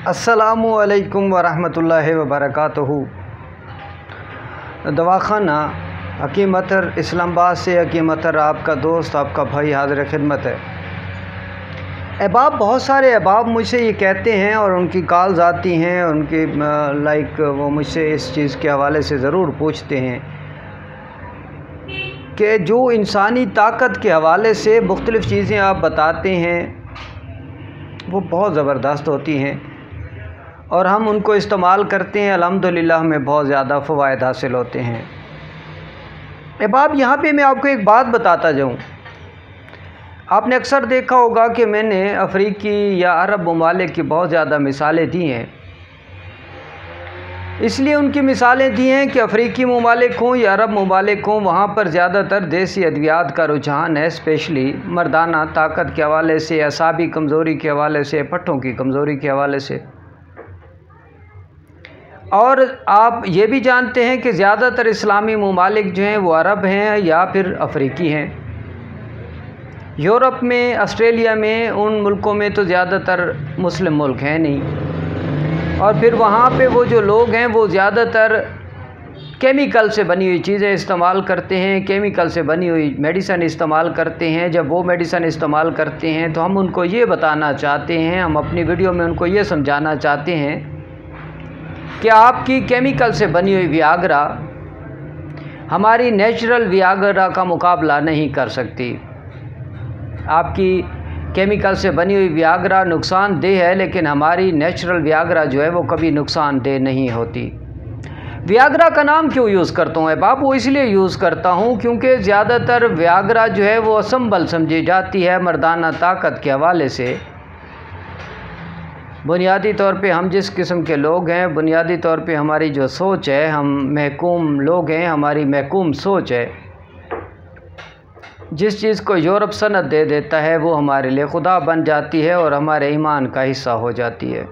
अस्सलामु अलैकुम वरहमतुल्लाहि वबरकातुहू। दवाखाना हकीम अतर इस्लामाबाद से हकीम अतर आपका दोस्त आपका भाई हाज़िर खिदमत है। अहबाब बहुत सारे अहबाब मुझसे ये कहते हैं और उनकी कॉल्स आती हैं, उनकी वो मुझसे इस चीज़ के हवाले से ज़रूर पूछते हैं कि जो इंसानी ताकत के हवाले से मुख्तलिफ़ चीज़ें आप बताते हैं वो बहुत ज़बरदस्त होती हैं और हम उनको इस्तेमाल करते हैं। अल्हम्दुलिल्लाह हमें बहुत ज़्यादा फ़वाइद हासिल होते हैं। अहबाब यहाँ पे मैं आपको एक बात बताता जाऊँ। आपने अक्सर देखा होगा कि मैंने अफ्रीकी या अरब ममालिक की बहुत ज़्यादा मिसालें दी हैं। इसलिए उनकी मिसालें दी हैं कि अफ्रीकी ममालिक हों या अरब ममालिक हों, वहाँ पर ज़्यादातर देसी अद्वियात का रुझान है, स्पेशली मर्दाना ताकत के हवाले से, असाबी कमज़ोरी के हवाले से, पट्ठों की कमज़ोरी के हवाले से। और आप ये भी जानते हैं कि ज़्यादातर इस्लामी ममालिक जो हैं वो अरब हैं या फिर अफ्रीकी हैं। यूरोप में, ऑस्ट्रेलिया में, उन मुल्कों में तो ज़्यादातर मुस्लिम मुल्क हैं नहीं। और फिर वहाँ पे वो जो लोग हैं वो ज़्यादातर केमिकल से बनी हुई चीज़ें इस्तेमाल करते हैं, केमिकल से बनी हुई मेडिसन इस्तेमाल करते हैं। जब वो मेडिसन इस्तेमाल करते हैं तो हम उनको ये बताना चाहते हैं, हम अपनी वीडियो में उनको ये समझाना चाहते हैं कि आपकी केमिकल से बनी हुई वियाग्रा हमारी नेचुरल वियाग्रा का मुकाबला नहीं कर सकती। आपकी केमिकल से बनी हुई वियाग्रा नुकसानदेह है, लेकिन हमारी नेचुरल वियाग्रा जो है वो कभी नुकसानदेह नहीं होती। वियाग्रा का नाम क्यों यूज़ करता हूँ अहबाब? वो इसलिए यूज़ करता हूँ क्योंकि ज़्यादातर वियाग्रा जो है वो असंबल समझी जाती है मर्दाना ताकत के हवाले से। बुनियादी तौर पे हम जिस किस्म के लोग हैं, बुनियादी तौर पे हमारी जो सोच है, हम महकूम लोग हैं, हमारी महकूम सोच है। जिस चीज़ को यूरोप सनद दे देता है वो हमारे लिए खुदा बन जाती है और हमारे ईमान का हिस्सा हो जाती है।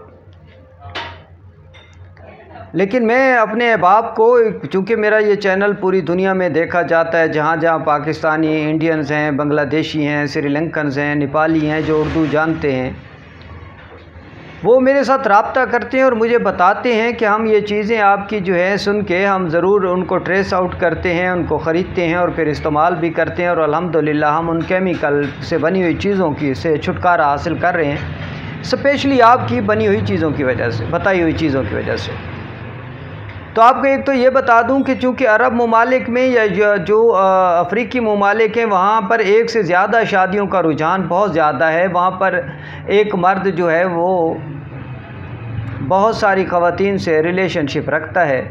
लेकिन मैं अपने अहबाब को, चूँकि मेरा ये चैनल पूरी दुनिया में देखा जाता है, जहाँ जहाँ पाकिस्तानी, इंडियंस हैं, बांग्लादेशी हैं, श्रीलंकन्स हैं, नेपाली हैं जो उर्दू जानते हैं, वो मेरे साथ रब्ता करते हैं और मुझे बताते हैं कि हम ये चीज़ें आपकी जो है सुन के हम ज़रूर उनको ट्रेस आउट करते हैं, उनको ख़रीदते हैं और फिर इस्तेमाल भी करते हैं। और अल्हम्दुलिल्लाह हम उन केमिकल से बनी हुई चीज़ों की से छुटकारा हासिल कर रहे हैं, स्पेशली आपकी बनी हुई चीज़ों की वजह से, बताई हुई चीज़ों की वजह से। तो आपको एक तो ये बता दूं कि चूँकि अरब ममालिक में या जो अफ्रीकी ममालिक हैं वहाँ पर एक से ज़्यादा शादियों का रुझान बहुत ज़्यादा है। वहाँ पर एक मर्द जो है वो बहुत सारी ख़वातीन से रिलेशनशिप रखता है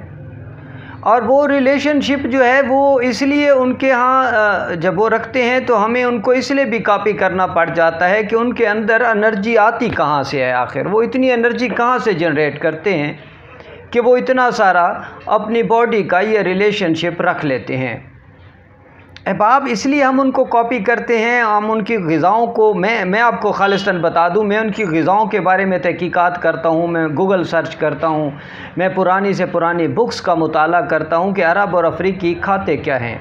और वो रिलेशनशिप जो है वो इसलिए उनके यहाँ जब वो रखते हैं तो हमें उनको इसलिए भी कॉपी करना पड़ जाता है कि उनके अंदर एनर्जी आती कहाँ से है, आखिर वो इतनी एनर्जी कहाँ से जनरेट करते हैं कि वो इतना सारा अपनी बॉडी का ये रिलेशनशिप रख लेते हैं। अहबाब इसलिए हम उनको कॉपी करते हैं। हम उनकी ग़िज़ाओं को, मैं आपको खालिस्तन बता दूं, मैं उनकी ग़िज़ाओं के बारे में तहकीकात करता हूं, मैं गूगल सर्च करता हूं, मैं पुरानी से पुरानी बुक्स का मुताला करता हूं कि अरब और अफ्रीकी खाते क्या हैं।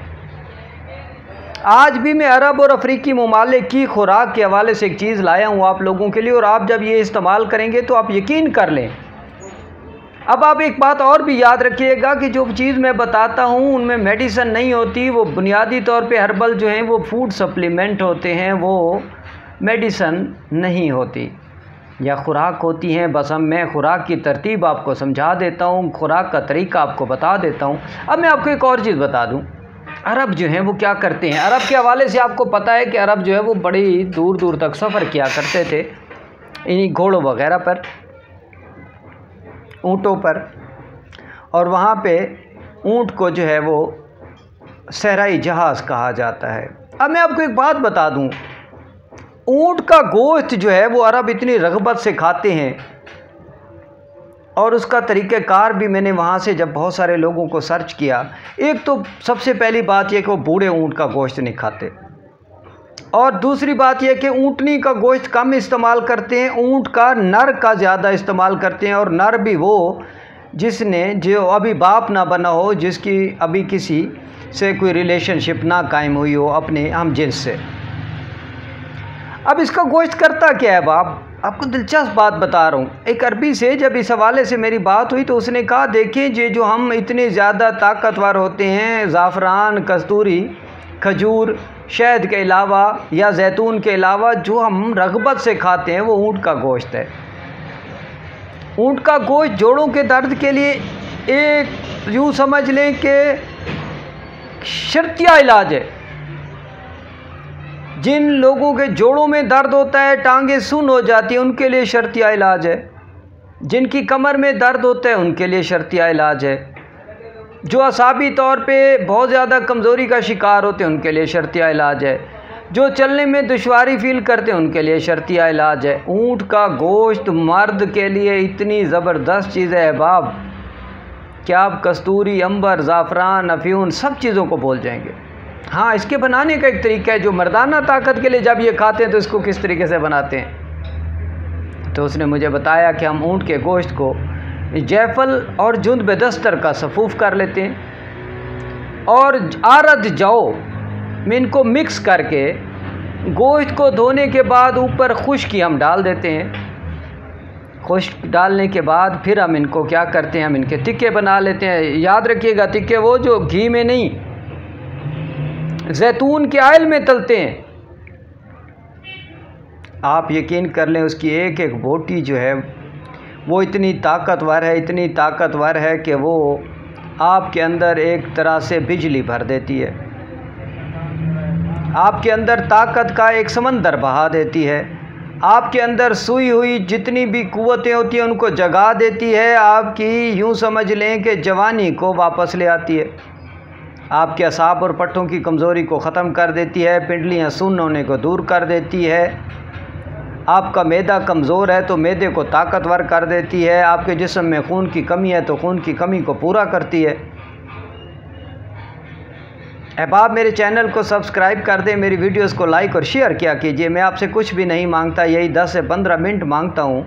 आज भी मैं अरब और अफ्रीकी ममालिक की खुराक के हवाले से एक चीज़ लाया हूँ आप लोगों के लिए, और आप जब ये इस्तेमाल करेंगे तो आप यकीन कर लें। अब आप एक बात और भी याद रखिएगा कि जो चीज़ मैं बताता हूँ उनमें मेडिसन नहीं होती, वो बुनियादी तौर पे हर्बल जो हैं वो फूड सप्लीमेंट होते हैं, वो मेडिसन नहीं होती या खुराक होती हैं। बस मैं खुराक की तरतीब आपको समझा देता हूँ, खुराक का तरीका आपको बता देता हूँ। अब मैं आपको एक और चीज़ बता दूँ, अरब जो हैं वो क्या करते हैं। अरब के हवाले से आपको पता है कि अरब जो है वो बड़ी दूर दूर तक सफ़र किया करते थे इन्हीं घोड़ों वगैरह पर, ऊँटों पर, और वहाँ पे ऊँट को जो है वो सहराई जहाज़ कहा जाता है। अब मैं आपको एक बात बता दूँ, ऊँट का गोश्त जो है वो अरब इतनी रग़बत से खाते हैं और उसका तरीक़ाकार भी मैंने वहाँ से जब बहुत सारे लोगों को सर्च किया, एक तो सबसे पहली बात यह कि वो बूढ़े ऊँट का गोश्त नहीं खाते, और दूसरी बात यह कि ऊँटनी का गोश्त कम इस्तेमाल करते हैं, ऊँट का नर का ज़्यादा इस्तेमाल करते हैं, और नर भी वो जिसने जो अभी बाप ना बना हो, जिसकी अभी किसी से कोई रिलेशनशिप ना कायम हुई हो अपने हम जिन्स से। अब इसका गोश्त करता क्या है बाप? आपको दिलचस्प बात बता रहा हूँ। एक अरबी से जब इस हवाले से मेरी बात हुई तो उसने कहा, देखें ये जो हम इतने ज़्यादा ताकतवर होते हैं, ज़ाफ़रान, कस्तूरी, खजूर, शहद के अलावा या जैतून के अलावा जो हम रग़बत से खाते हैं वो ऊँट का गोश्त है। ऊँट का गोश्त जोड़ों के दर्द के लिए एक यूँ समझ लें कि शर्तिया इलाज है। जिन लोगों के जोड़ों में दर्द होता है, टांगें सुन्न हो जाती हैं, उनके लिए शर्तिया इलाज है। जिनकी कमर में दर्द होता है उनके लिए शर्तिया इलाज है। जो असाबी तौर पे बहुत ज़्यादा कमज़ोरी का शिकार होते हैं उनके लिए शर्तिया इलाज है। जो चलने में दुश्वारी फील करते हैं उनके लिए शर्तिया इलाज है। ऊँट का गोश्त मर्द के लिए इतनी ज़बरदस्त चीज़ है अहबाब कि आप कस्तूरी, अंबर, ज़ाफ़रान, अफ़्यून सब चीज़ों को भूल जाएंगे। हाँ, इसके बनाने का एक तरीका है। जो मर्दाना ताकत के लिए जब ये खाते हैं तो इसको किस तरीके से बनाते हैं, तो उसने मुझे बताया कि हम ऊँट के गोश्त को जैफल और जुंद बेदस्तर का सफ़ूफ़ कर लेते हैं और आरद जाओ में इनको मिक्स करके गोश्त को धोने के बाद ऊपर खुश्की हम डाल देते हैं। खुश्क डालने के बाद फिर हम इनको क्या करते हैं, हम इनके टिक्के बना लेते हैं। याद रखिएगा, टिक्के वो जो घी में नहीं, जैतून के आयल में तलते हैं। आप यकीन कर लें, उसकी एक एक बोटी जो है वो इतनी ताकतवर है, इतनी ताकतवर है कि वो आपके अंदर एक तरह से बिजली भर देती है, आपके अंदर ताकत का एक समंदर बहा देती है, आपके अंदर सोई हुई जितनी भी कुव्वतें होती हैं उनको जगा देती है, आपकी यूँ समझ लें कि जवानी को वापस ले आती है, आपके असाब और पट्टों की कमज़ोरी को ख़त्म कर देती है, पिंडलियाँ सुन्न होने को दूर कर देती है। आपका मैदा कमज़ोर है तो मैदे को ताकतवर कर देती है। आपके जिस्म में खून की कमी है तो खून की कमी को पूरा करती है। अहबाब, मेरे चैनल को सब्सक्राइब कर दें, मेरी वीडियोस को लाइक और शेयर किया कीजिए। मैं आपसे कुछ भी नहीं मांगता, यही 10 से 15 मिनट मांगता हूँ।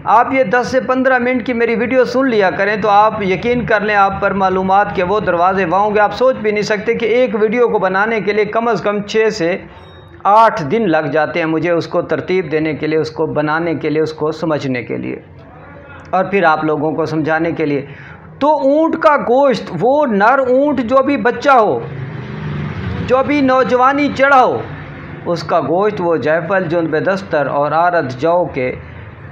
आप ये 10 से 15 मिनट की मेरी वीडियो सुन लिया करें तो आप यकीन कर लें, आप पर मालूमात के वो दरवाजे होंगे। आप सोच भी नहीं सकते कि एक वीडियो को बनाने के लिए कम से कम 6 से 8 दिन लग जाते हैं मुझे उसको तरतीब देने के लिए, उसको बनाने के लिए, उसको समझने के लिए और फिर आप लोगों को समझाने के लिए। तो ऊँट का गोश्त, वो नर ऊँट जो भी बच्चा हो, जो भी नौजवानी चढ़ा हो, उसका गोश्त वो जैफल, जुंद बेदस्तर और आरद जौ के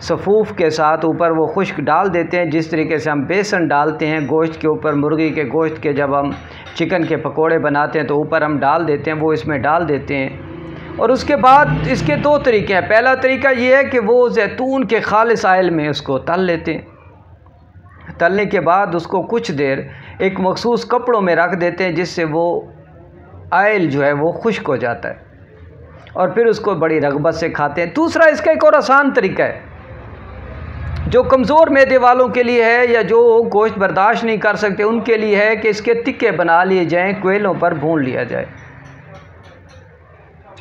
सफ़ूफ़ के साथ ऊपर वो खुश्क डाल देते हैं। जिस तरीके से हम बेसन डालते हैं गोश्त के ऊपर, मुर्गी के गोश्त के जब हम चिकन के पकोड़े बनाते हैं तो ऊपर हम डाल देते हैं, वो इसमें डाल देते हैं। और उसके बाद इसके 2 तरीके हैं। पहला तरीका ये है कि वो जैतून के खालिस आयल में उसको तल लेते हैं। तलने के बाद उसको कुछ देर एक मखसूस कपड़ों में रख देते हैं जिससे वो आयल जो है वो खुश्क हो जाता है और फिर उसको बड़ी रग़बत से खाते हैं। दूसरा, इसका एक और आसान तरीका है जो कमज़ोर मैदे वालों के लिए है या जो गोश्त बर्दाश्त नहीं कर सकते उनके लिए है कि इसके टिक्के बना लिए जाएँ, कोयलों पर भून लिया जाए।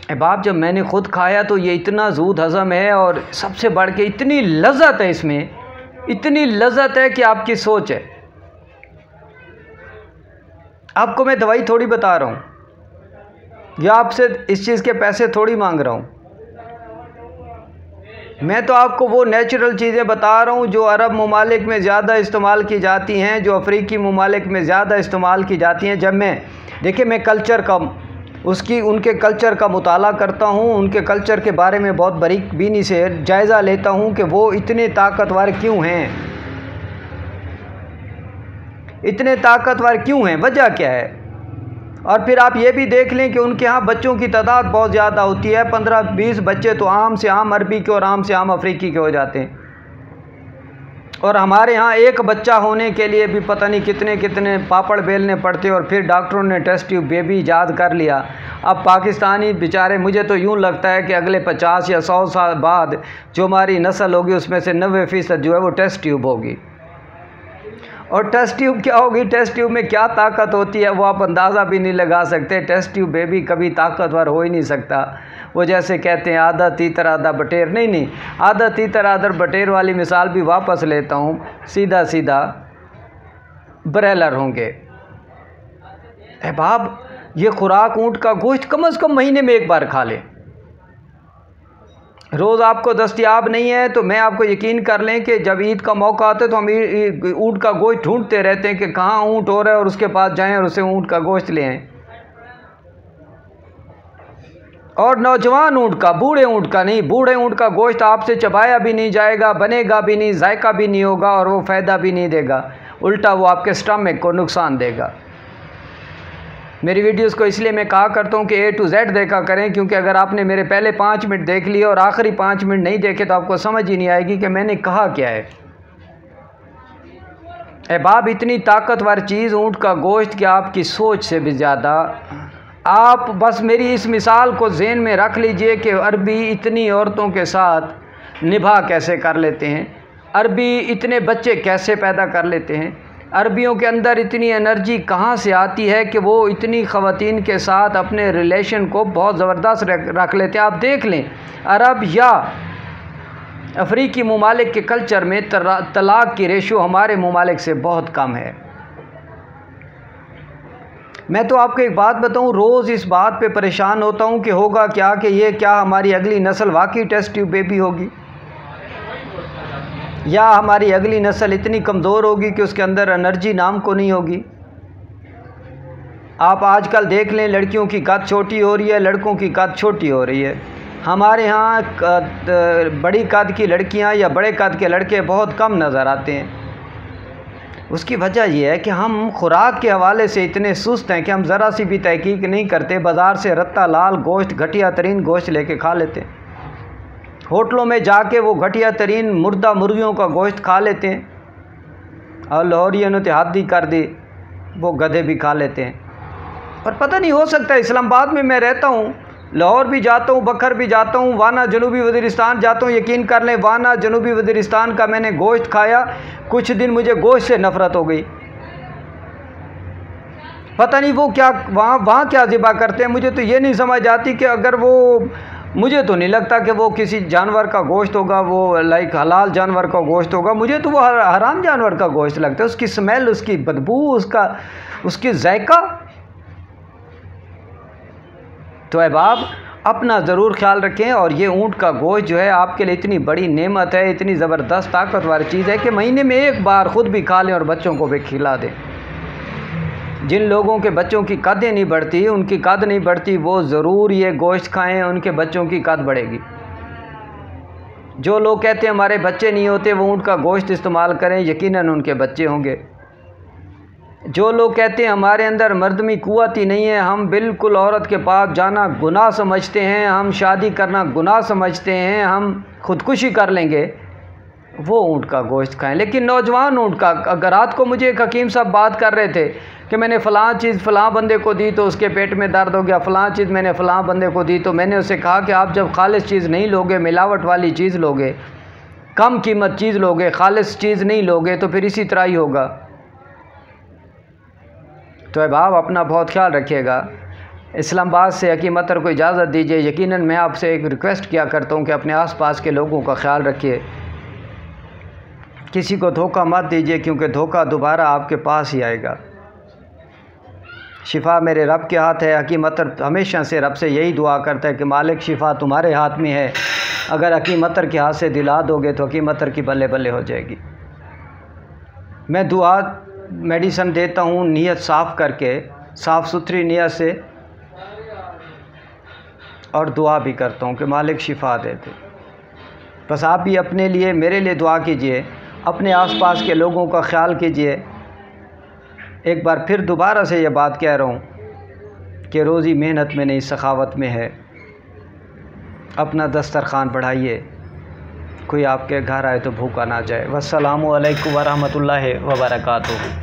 अहबाब, जब मैंने ख़ुद खाया तो ये इतना ज़ूद हज़म है और सबसे बढ़ के इतनी लज़्ज़त है इसमें, इतनी लज़्ज़त है कि आपकी सोच है। आपको मैं दवाई थोड़ी बता रहा हूँ या आपसे इस चीज़ के पैसे थोड़ी मांग रहा हूँ। मैं तो आपको वो नेचुरल चीज़ें बता रहा हूँ जो अरब ममालिक में ज़्यादा इस्तेमाल की जाती हैं, जो अफ्रीकी ममालिक में ज़्यादा इस्तेमाल की जाती हैं। जब मैं देखिए, मैं कल्चर का उनके कल्चर का मुताला करता हूँ, उनके कल्चर के बारे में बहुत बारीक बीनी से जायज़ा लेता हूँ कि वो इतने ताकतवर क्यों हैं, इतने ताकतवर क्यों हैं, वजह क्या है। और फिर आप ये भी देख लें कि उनके यहाँ बच्चों की तादाद बहुत ज़्यादा होती है। 15-20 बच्चे तो आम से आम अरबी के और आम से आम अफ्रीकी के हो जाते हैं। और हमारे यहाँ एक बच्चा होने के लिए भी पता नहीं कितने कितने पापड़ बेलने पड़ते और फिर डॉक्टरों ने टेस्ट ट्यूब बेबी ईजाद कर लिया। अब पाकिस्तानी बेचारे, मुझे तो यूँ लगता है कि अगले 50 या 100 साल बाद जो हमारी नस्ल होगी उसमें से 90% जो है वो टेस्ट ट्यूब होगी। और टेस्ट ट्यूब क्या होगी, टेस्ट ट्यूब में क्या ताकत होती है वो आप अंदाज़ा भी नहीं लगा सकते। टेस्ट ट्यूब बेबी कभी ताकतवर हो ही नहीं सकता। वो जैसे कहते हैं आधा तीतर आधा बटेर, नहीं, आधा तीतर आधा बटेर वाली मिसाल भी वापस लेता हूँ, सीधा सीधा ब्रेलर होंगे। अहबाब, ये खुराक ऊँट का गोश्त कम से कम महीने में एक बार खा लें। रोज़ आपको दस्तयाब नहीं है, तो मैं आपको यकीन कर लें कि जब ईद का मौका आता है तो हम ऊँट का गोश्त ढूंढते रहते हैं कि कहाँ ऊँट हो रहा है और उसके पास जाएं और उसे ऊँट का गोश्त ले आएँ। और नौजवान ऊँट का, बूढ़े ऊँट का नहीं। बूढ़े ऊँट का गोश्त आपसे चबाया भी नहीं जाएगा, बनेगा भी नहीं, जायका भी नहीं होगा और वो फ़ायदा भी नहीं देगा, उल्टा वो आपके स्टमक को नुकसान देगा। मेरी वीडियोस को इसलिए मैं कहा करता हूँ कि A to Z देखा करें, क्योंकि अगर आपने मेरे पहले 5 मिनट देख लिए और आखिरी 5 मिनट नहीं देखे तो आपको समझ ही नहीं आएगी कि मैंने कहा क्या है। अहबाब, इतनी ताकतवर चीज़ ऊँट का गोश्त कि आपकी सोच से भी ज़्यादा। आप बस मेरी इस मिसाल को ज़हन में रख लीजिए कि अरबी इतनी औरतों के साथ निभा कैसे कर लेते हैं, अरबी इतने बच्चे कैसे पैदा कर लेते हैं, अरबियों के अंदर इतनी एनर्जी कहाँ से आती है कि वो इतनी ख़वातीन के साथ अपने रिलेशन को बहुत ज़बरदस्त रख लेते हैं। आप देख लें, अरब या अफ्रीकी ममालिक के कल्चर में तलाक़ की रेशो हमारे ममालिक से बहुत कम है। मैं तो आपको एक बात बताऊं, रोज़ इस बात पे परेशान होता हूं कि होगा क्या, कि ये क्या हमारी अगली नस्ल वाकई टेस्ट ट्यूब बेबी होगी, या हमारी अगली नस्ल इतनी कमज़ोर होगी कि उसके अंदर एनर्जी नाम को नहीं होगी। आप आजकल देख लें, लड़कियों की कद छोटी हो रही है, लड़कों की कद छोटी हो रही है। हमारे यहाँ बड़ी कद की लड़कियाँ या बड़े कद के लड़के बहुत कम नज़र आते हैं। उसकी वजह यह है कि हम खुराक के हवाले से इतने सुस्त हैं कि हम ज़रा सी भी तहकीक नहीं करते, बाज़ार से रत्ता लाल गोश्त, घटिया तरीन गोश्त लेके खा लेते हैं। होटलों में जाके वो घटिया तरीन मुर्दा मुर्गियों का गोश्त खा लेते हैं और लाहौरियों ने हद कर दी, वो गधे भी खा लेते हैं। पर पता नहीं, हो सकता है इस्लामाबाद में मैं रहता हूँ, लाहौर भी जाता हूँ, बखर भी जाता हूँ, वाना जनूबी वज़ीरिस्तान जाता हूँ। यकीन कर लें, वाना जनूबी वज़ीरिस्तान का मैंने गोश्त खाया, कुछ दिन मुझे गोश्त से नफ़रत हो गई। पता नहीं वो क्या वहाँ क्या ज़िबा करते हैं, मुझे तो ये नहीं समझ आती कि अगर वो, मुझे तो नहीं लगता कि वो किसी जानवर का गोश्त होगा, वो लाइक हलाल जानवर का गोश्त होगा। मुझे तो वो हराम जानवर का गोश्त लगता है। उसकी स्मेल, उसकी बदबू, उसकी जायका। तो अहबाब, अपना ज़रूर ख्याल रखें। और ये ऊँट का गोश्त जो है आपके लिए इतनी बड़ी नेमत है, इतनी ज़बरदस्त ताकतवर चीज़ है कि महीने में एक बार ख़ुद भी खा लें और बच्चों को भी खिला दें। जिन लोगों के बच्चों की कदें नहीं बढ़ती, उनकी कद नहीं बढ़ती, वो ज़रूर ये गोश्त खाएं, उनके बच्चों की कद बढ़ेगी। जो लोग कहते हैं हमारे बच्चे नहीं होते, वो ऊँट का गोश्त इस्तेमाल करें, यकीनन उनके बच्चे होंगे। जो लोग कहते हैं हमारे अंदर मर्दमी कुव्वत ही नहीं है, हम बिल्कुल औरत के पास जाना गुनाह समझते हैं, हम शादी करना गुनाह समझते हैं, हम ख़ुदकुशी कर लेंगे, वो ऊँट का गोश्त खाएं। लेकिन नौजवान ऊँट का, अगर रात को मुझे एक हकीम साहब बात कर रहे थे कि मैंने फ़लाँ चीज़ फ़लाँ बंदे को दी तो उसके पेट में दर्द हो गया, फ़लाँ चीज़ मैंने फ़लाँ बंदे को दी, तो मैंने उसे कहा कि आप जब खालिस चीज़ नहीं लोगे, मिलावट वाली चीज़ लोगे, कम कीमत चीज़ लोगे, खालिस चीज़ नहीं लोगे, तो फिर इसी तरह ही होगा। तो अहबाब, अपना बहुत ख्याल रखिएगा। इस्लामाबाद से हकीम अतर को इजाज़त दीजिए। यकीनन मैं आपसे एक रिक्वेस्ट किया करता हूँ कि अपने आसपास के लोगों का ख्याल रखिए, किसी को धोखा मत दीजिए, क्योंकि धोखा दोबारा आपके पास ही आएगा। शिफा मेरे रब के हाथ है। हकीम अतर हमेशा से रब से यही दुआ करता है कि मालिक शिफा तुम्हारे हाथ में है, अगर हकीम अतर के हाथ से दिला दोगे तो हकीम अतर की बल्ले बल्ले हो जाएगी। मैं दुआ मेडिसन देता हूँ नीयत साफ़ करके, साफ़ सुथरी नीयत से, और दुआ भी करता हूँ कि मालिक शिफा दे दे। बस आप भी अपने लिए, मेरे लिए दुआ कीजिए, अपने आसपास के लोगों का ख्याल कीजिए। एक बार फिर दोबारा से ये बात कह रहा हूँ कि रोज़ी मेहनत में नहीं, सखावत में है। अपना दस्तरखान बढ़ाइए, कोई आपके घर आए तो भूखा ना जाए। वस्सलामु अलैकुम वरहमतुल्लाहि वबरकातुहू।